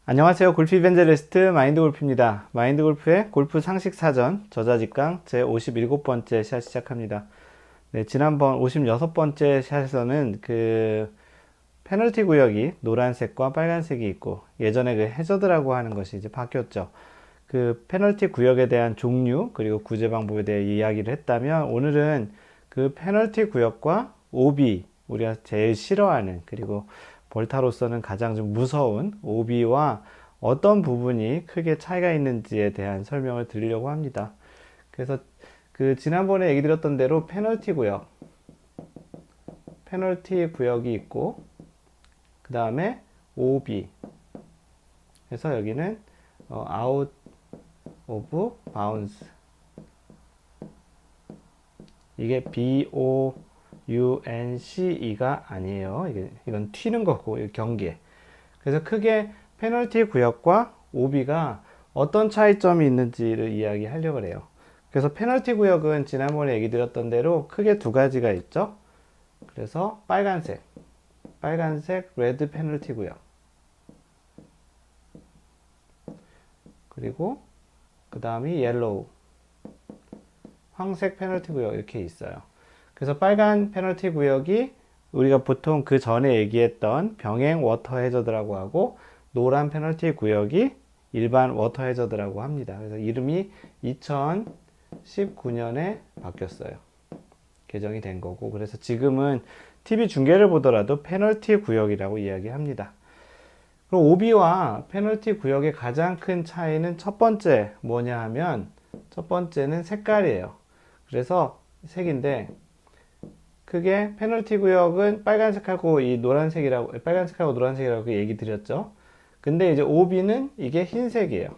안녕하세요. 골프 이벤저리스트 마인드골프입니다. 마인드골프의 골프 상식 사전 저자직강 제 57번째 샷 시작합니다. 네, 지난번 56번째 샷에서는 그 페널티 구역이 노란색과 빨간색이 있고 예전에 그 해저드라고 하는 것이 이제 바뀌었죠. 그 페널티 구역에 대한 종류 그리고 구제 방법에 대해 이야기를 했다면 오늘은 그 페널티 구역과 오비 우리가 제일 싫어하는 그리고 볼타로서는 가장 좀 무서운 오비와 어떤 부분이 크게 차이가 있는지에 대한 설명을 드리려고 합니다. 그래서 그 지난번에 얘기 드렸던 대로 페널티 구역이 있고 그 다음에 오비 그래서 여기는 아웃 오브 바운스 이게 BOUNCE가 아니에요. 이건 튀는 거고 경계. 그래서 크게 페널티 구역과 오비가 어떤 차이점이 있는지를 이야기하려고 해요. 그래서 페널티 구역은 지난번에 얘기 드렸던 대로 크게 두 가지가 있죠. 그래서 빨간색 레드 페널티 구역 그리고 그 다음이 옐로우 황색 페널티 구역 이렇게 있어요. 그래서 빨간 페널티 구역이 우리가 보통 그 전에 얘기했던 병행 워터 해저드라고 하고 노란 페널티 구역이 일반 워터 해저드라고 합니다. 그래서 이름이 2019년에 바뀌었어요. 개정이 된 거고 그래서 지금은 TV 중계를 보더라도 페널티 구역이라고 이야기합니다. 그럼 오비와 페널티 구역의 가장 큰 차이는 첫 번째 뭐냐 하면 첫 번째는 색깔이에요. 그래서 색인데 크게 페널티 구역은 빨간색하고 노란색이라고 얘기 드렸죠. 근데 이제 오비는 이게 흰색이에요.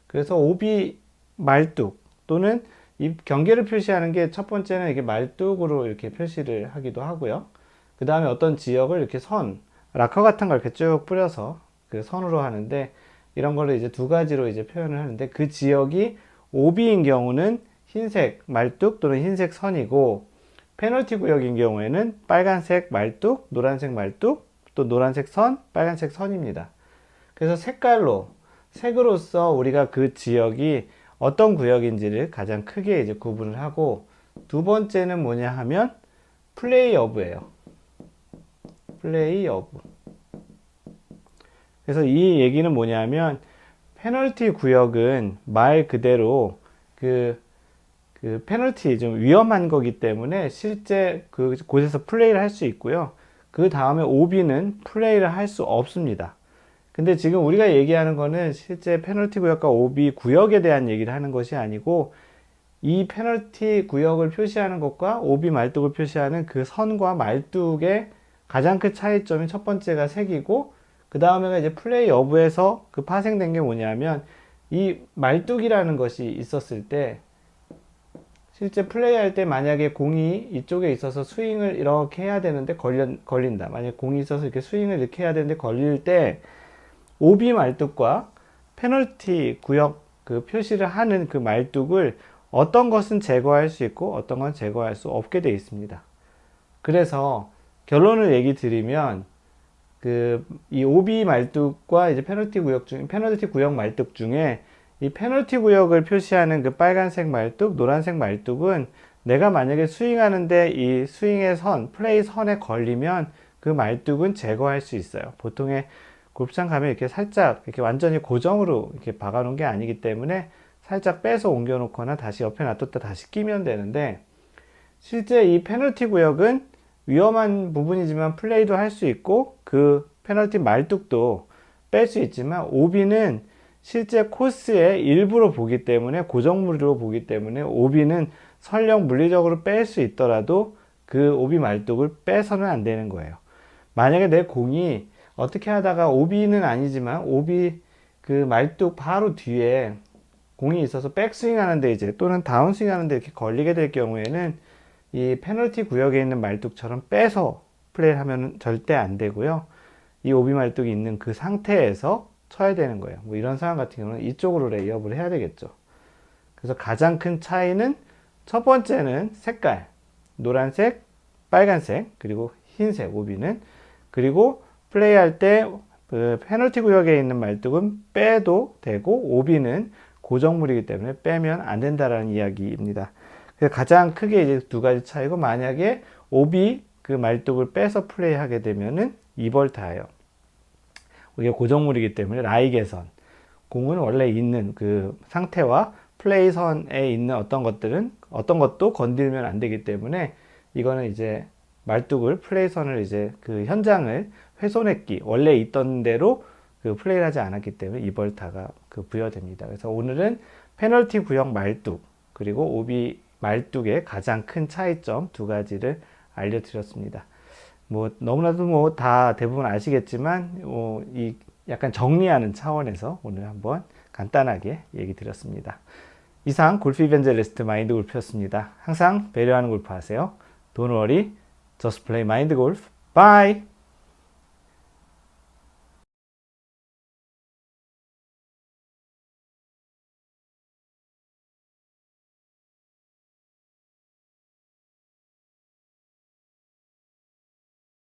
그래서 오비 말뚝 또는 이 경계를 표시하는 게 첫 번째는 이게 말뚝으로 이렇게 표시를 하기도 하고요. 그 다음에 어떤 지역을 이렇게 락커 같은 걸 이렇게 쭉 뿌려서 그 선으로 하는데 이런 거를 이제 두 가지로 이제 표현을 하는데 그 지역이 오비인 경우는 흰색 말뚝 또는 흰색 선이고 페널티 구역인 경우에는 빨간색 말뚝, 노란색 말뚝, 또 노란색 선, 빨간색 선입니다. 그래서 색으로서 우리가 그 지역이 어떤 구역인지를 가장 크게 이제 구분을 하고 두 번째는 뭐냐 하면 플레이 어브예요. 플레이 어브. 그래서 이 얘기는 뭐냐면 페널티 구역은 말 그대로 그 페널티 좀 위험한 거기 때문에 실제 그 곳에서 플레이를 할 수 있고요. 그 다음에 오비는 플레이를 할 수 없습니다. 근데 지금 우리가 얘기하는 거는 실제 페널티 구역과 오비 구역에 대한 얘기를 하는 것이 아니고 이 페널티 구역을 표시하는 것과 오비 말뚝을 표시하는 그 선과 말뚝의 가장 큰 차이점이 첫 번째가 색이고 그 다음에가 이제 플레이 어브에서 그 파생된 게 뭐냐면 이 말뚝이라는 것이 있었을 때 실제 플레이할 때 만약에 공이 이쪽에 있어서 스윙을 이렇게 해야 되는데 걸린다. 만약에 공이 있어서 이렇게 스윙을 이렇게 해야 되는데 걸릴 때 오비 말뚝과 페널티 구역 그 표시를 하는 그 말뚝을 어떤 것은 제거할 수 있고 어떤 건 제거할 수 없게 되어 있습니다. 그래서 결론을 얘기 드리면 이 오비 말뚝과 이제 페널티 구역 말뚝 중에 이 페널티 구역을 표시하는 그 빨간색 말뚝, 노란색 말뚝은 내가 만약에 스윙하는데 이 스윙의 플레이 선에 걸리면 그 말뚝은 제거할 수 있어요. 보통의 골프장 가면 이렇게 살짝 이렇게 완전히 고정으로 이렇게 박아 놓은 게 아니기 때문에 살짝 빼서 옮겨 놓거나 다시 옆에 놔뒀다 다시 끼면 되는데 실제 이 페널티 구역은 위험한 부분이지만 플레이도 할 수 있고 그 페널티 말뚝도 뺄 수 있지만 오비는 실제 코스의 일부로 보기 때문에 고정물로 보기 때문에 오비는 설령 물리적으로 뺄 수 있더라도 그 오비 말뚝을 빼서는 안 되는 거예요. 만약에 내 공이 어떻게 하다가 오비는 아니지만 오비 그 말뚝 바로 뒤에 공이 있어서 백스윙 하는데 이제 또는 다운스윙 하는데 이렇게 걸리게 될 경우에는 이 페널티 구역에 있는 말뚝처럼 빼서 플레이를 하면 절대 안 되고요. 이 오비 말뚝이 있는 그 상태에서 쳐야 되는 거예요. 뭐 이런 상황 같은 경우는 이쪽으로 레이업을 해야 되겠죠. 그래서 가장 큰 차이는 첫 번째는 색깔, 노란색, 빨간색, 그리고 흰색 오비는 그리고 플레이할 때 그 페널티 구역에 있는 말뚝은 빼도 되고 오비는 고정물이기 때문에 빼면 안 된다라는 이야기입니다. 그래서 가장 크게 이제 두 가지 차이고, 만약에 오비 그 말뚝을 빼서 플레이하게 되면은 2벌타예요. 이게 고정물이기 때문에 라이게선, 공은 원래 있는 그 상태와 플레이선에 있는 어떤 것도 건들면 안 되기 때문에, 이거는 이제 말뚝을, 플레이선을 이제 그 현장을 훼손했기, 원래 있던 대로 그 플레이를 하지 않았기 때문에 2벌타가 그 부여됩니다. 그래서 오늘은 페널티 구역 말뚝, 그리고 오비 말뚝의 가장 큰 차이점 두 가지를 알려드렸습니다. 뭐 너무나도 뭐 다 대부분 아시겠지만, 이 약간 정리하는 차원에서 오늘 한번 간단하게 얘기 드렸습니다. 이상 골프 이벤젤리스트 마인드 골프였습니다. 항상 배려하는 골프 하세요. Don't worry, just play mind golf. Bye!